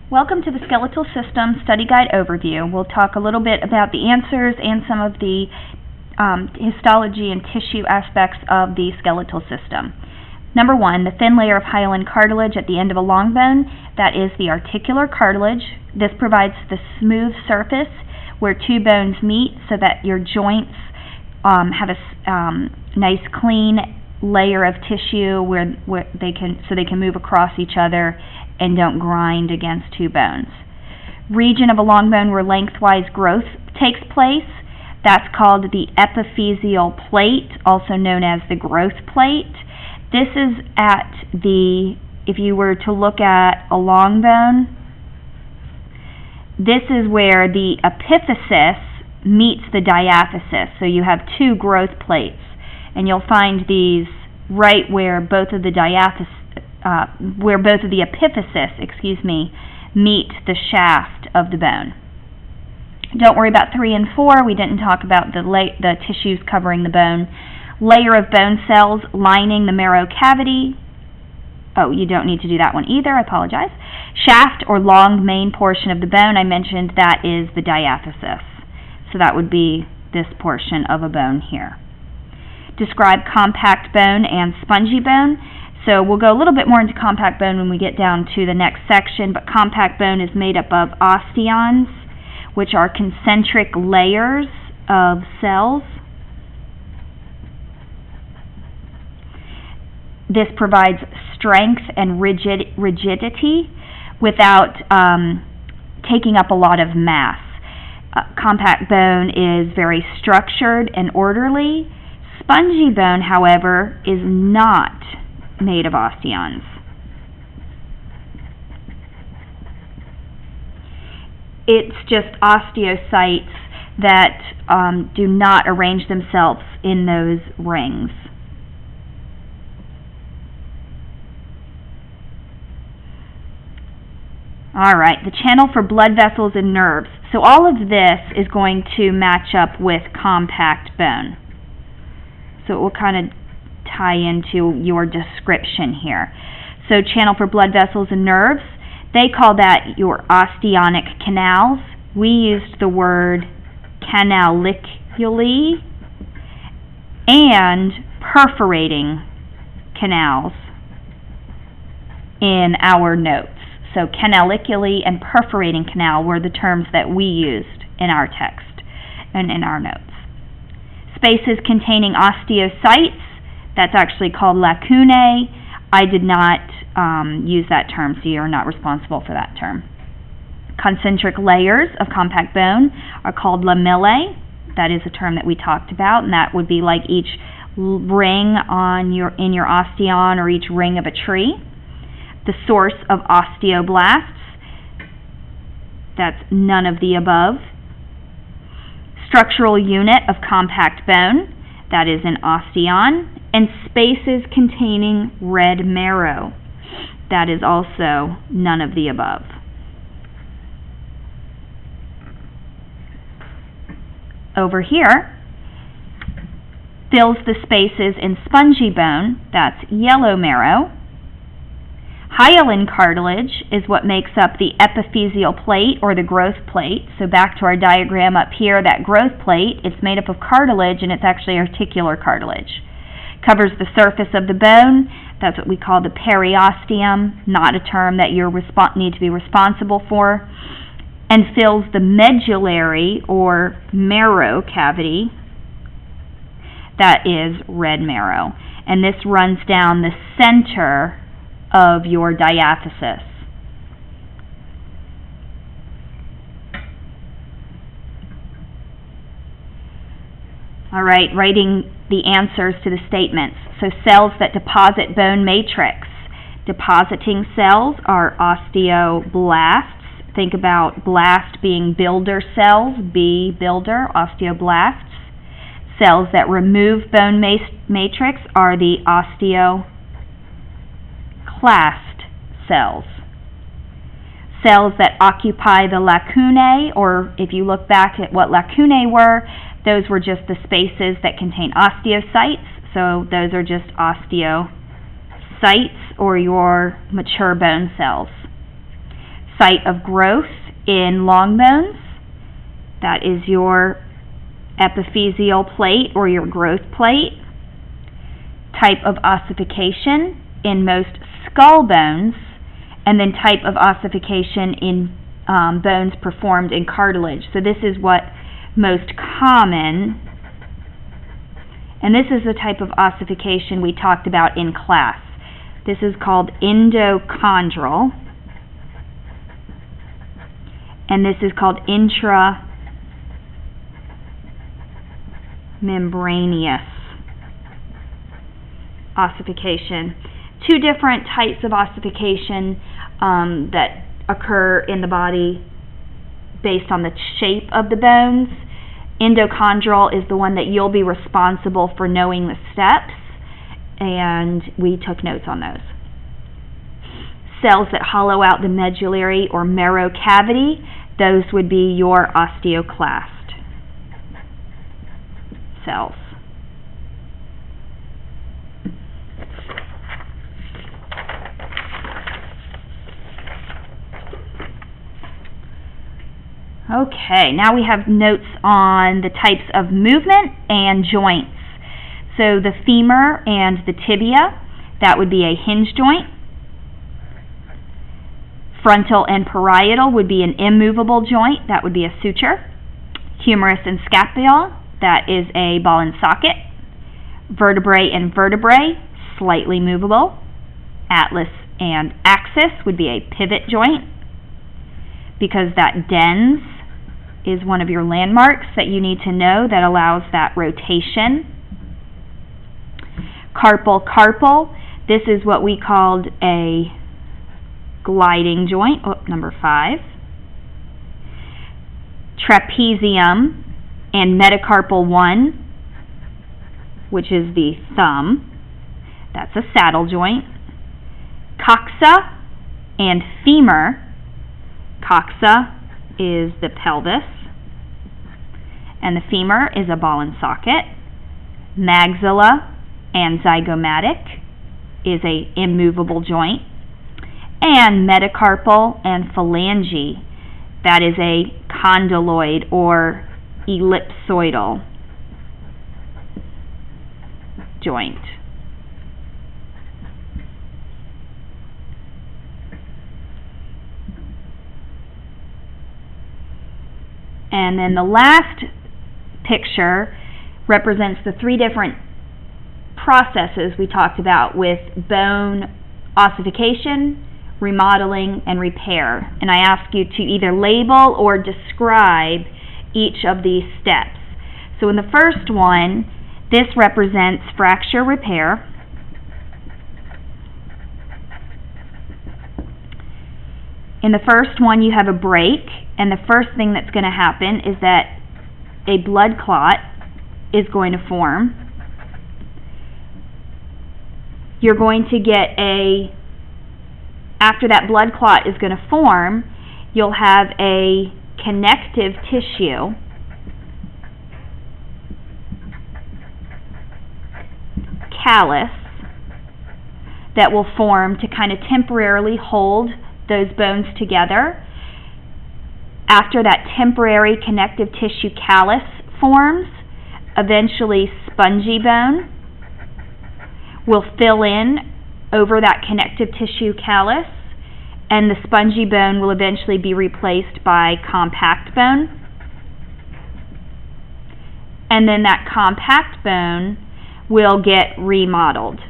Welcome to the Skeletal System Study Guide Overview. We'll talk a little bit about the answers and some of the histology and tissue aspects of the skeletal system. Number one, the thin layer of hyaline cartilage at the end of a long bone. That is the articular cartilage. This provides the smooth surface where two bones meet so that your joints have a nice clean layer of tissue where they can move across each other and don't grind against two bones. Region of a long bone where lengthwise growth takes place, that's called the epiphyseal plate, also known as the growth plate. This is if you were to look at a long bone, this is where the epiphysis meets the diaphysis. So you have two growth plates, and you'll find these right where both of the epiphysis, meet the shaft of the bone. Don't worry about 3 and 4. We didn't talk about the tissues covering the bone. Layer of bone cells lining the marrow cavity. Oh, you don't need to do that one either. I apologize. Shaft or long main portion of the bone. I mentioned that is the diaphysis. So that would be this portion of a bone here. Describe compact bone and spongy bone. So we'll go a little bit more into compact bone when we get down to the next section, but compact bone is made up of osteons, which are concentric layers of cells. This provides strength and rigidity without taking up a lot of mass. Compact bone is very structured and orderly. Spongy bone, however, is not made of osteons. It's just osteocytes that do not arrange themselves in those rings. All right, the channel for blood vessels and nerves. So all of this is going to match up with compact bone. So it will kind of tie into your description here. So channel for blood vessels and nerves, they call that your osteonic canals. We used the word canaliculi and perforating canals in our notes. So canaliculi and perforating canal were the terms that we used in our text and in our notes. Spaces containing osteocytes, that's actually called lacunae. I did not use that term, so you're not responsible for that term. Concentric layers of compact bone are called lamellae. That is a term that we talked about, and that would be like each ring in your osteon or each ring of a tree. The source of osteoblasts, that's none of the above. Structural unit of compact bone, that is an osteon. And spaces containing red marrow, that is also none of the above. Over here, fills the spaces in spongy bone, that's yellow marrow. Hyaline cartilage is what makes up the epiphyseal plate or the growth plate. So back to our diagram up here, that growth plate, it's made up of cartilage and it's actually articular cartilage. Covers the surface of the bone. That's what we call the periosteum, not a term that you need to be responsible for. And fills the medullary or marrow cavity. That is red marrow. And this runs down the center of your diaphysis. All right, writing the answers to the statements. So cells that deposit bone matrix. Depositing cells are osteoblasts. Think about blast being builder cells, B, builder, osteoblasts. Cells that remove bone matrix are the osteoclast cells. Cells that occupy the lacunae, or if you look back at what lacunae were, those were just the spaces that contain osteocytes. So those are just osteocytes or your mature bone cells. Site of growth in long bones, that is your epiphyseal plate or your growth plate. Type of ossification in most skull bones, and then type of ossification in bones performed in cartilage. So this is what most common, and this is the type of ossification we talked about in class. This is called endochondral, and this is called intramembranous ossification. Two different types of ossification that occur in the body based on the shape of the bones. Endochondral is the one that you'll be responsible for knowing the steps, and we took notes on those. Cells that hollow out the medullary or marrow cavity, those would be your osteoclast cells. Okay, now we have notes on the types of movement and joints. So the femur and the tibia, that would be a hinge joint. Frontal and parietal would be an immovable joint, that would be a suture. Humerus and scapula, that is a ball and socket. Vertebrae and vertebrae, slightly movable. Atlas and axis would be a pivot joint, because that dens is one of your landmarks that you need to know that allows that rotation. Carpal, this is what we called a gliding joint, number 5. Trapezium and metacarpal 1, which is the thumb, that's a saddle joint. Coxa and femur, coxa is the pelvis, and the femur is a ball and socket. Maxilla and zygomatic is a immovable joint. And metacarpal and phalange, that is a condyloid or ellipsoidal joint. And then the last picture represents the 3 different processes we talked about with bone ossification, remodeling, and repair. And I ask you to either label or describe each of these steps. So in the first one, this represents fracture repair. In the first one, you have a break, and the first thing that's going to happen is that a blood clot is going to form. You're going to get after that blood clot is going to form, you'll have a connective tissue callus that will form to kind of temporarily hold those bones together. After that temporary connective tissue callus forms, eventually spongy bone will fill in over that connective tissue callus, and the spongy bone will eventually be replaced by compact bone. And then that compact bone will get remodeled,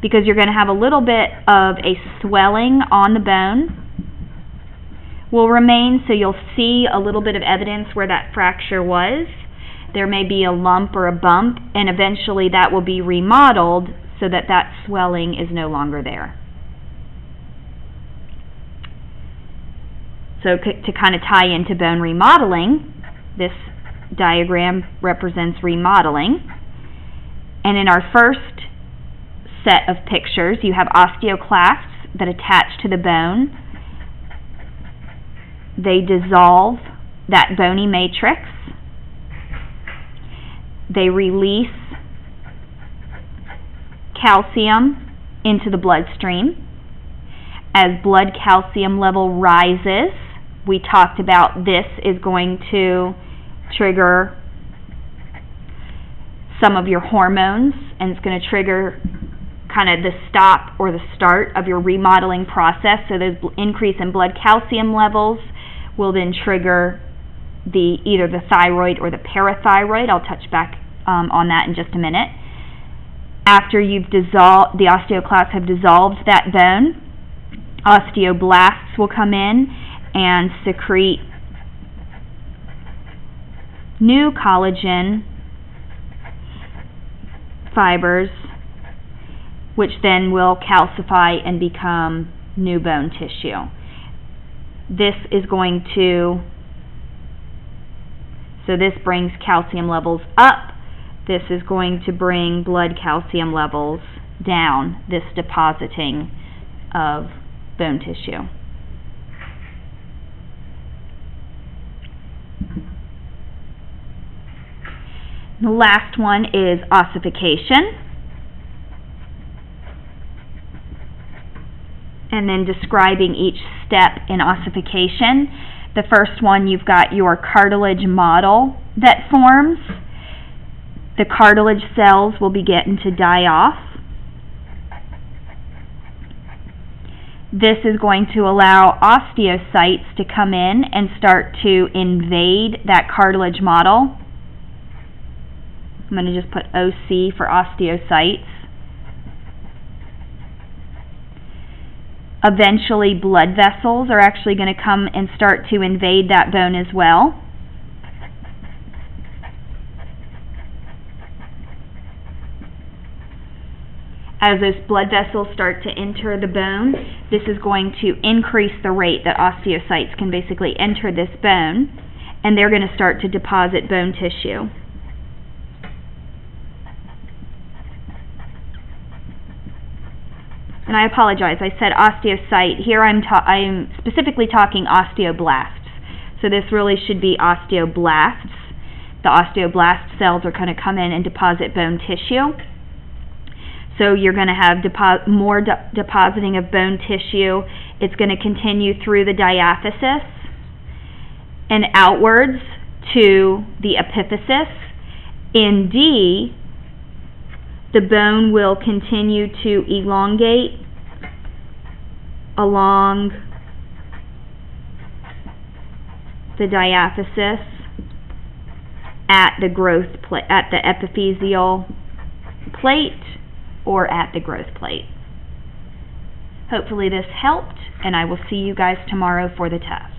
because you're going to have a little bit of a swelling on the bone will remain, so you'll see a little bit of evidence where that fracture was. There may be a lump or a bump, and eventually that will be remodeled so that that swelling is no longer there. So to kind of tie into bone remodeling, this diagram represents remodeling. And in our first set of pictures, you have osteoclasts that attach to the bone. They dissolve that bony matrix. They release calcium into the bloodstream. As blood calcium level rises, we talked about this is going to trigger some of your hormones, and it's going to trigger kind of the stop or the start of your remodeling process. So the increase in blood calcium levels will then trigger either the thyroid or the parathyroid. I'll touch back on that in just a minute. After you've dissolved, the osteoclasts have dissolved that bone, osteoblasts will come in and secrete new collagen fibers, which then will calcify and become new bone tissue. This is going to, so this brings calcium levels up. This is going to bring blood calcium levels down, this depositing of bone tissue. The last one is ossification, and then describing each step in ossification. The first one, you've got your cartilage model that forms. The cartilage cells will begin to die off. This is going to allow osteocytes to come in and start to invade that cartilage model. I'm going to just put OC for osteocytes. Eventually, blood vessels are actually going to come and start to invade that bone as well. As those blood vessels start to enter the bone, this is going to increase the rate that osteocytes can basically enter this bone, and they're going to start to deposit bone tissue. And I apologize, I said osteocyte. Here I'm specifically talking osteoblasts. So this really should be osteoblasts. The osteoblast cells are going to come in and deposit bone tissue. So you're going to have more depositing of bone tissue. It's going to continue through the diaphysis and outwards to the epiphysis. In D, the bone will continue to elongate along the diaphysis at the growth plate, at the epiphyseal plate, or at the growth plate. Hopefully this helped, and I will see you guys tomorrow for the test.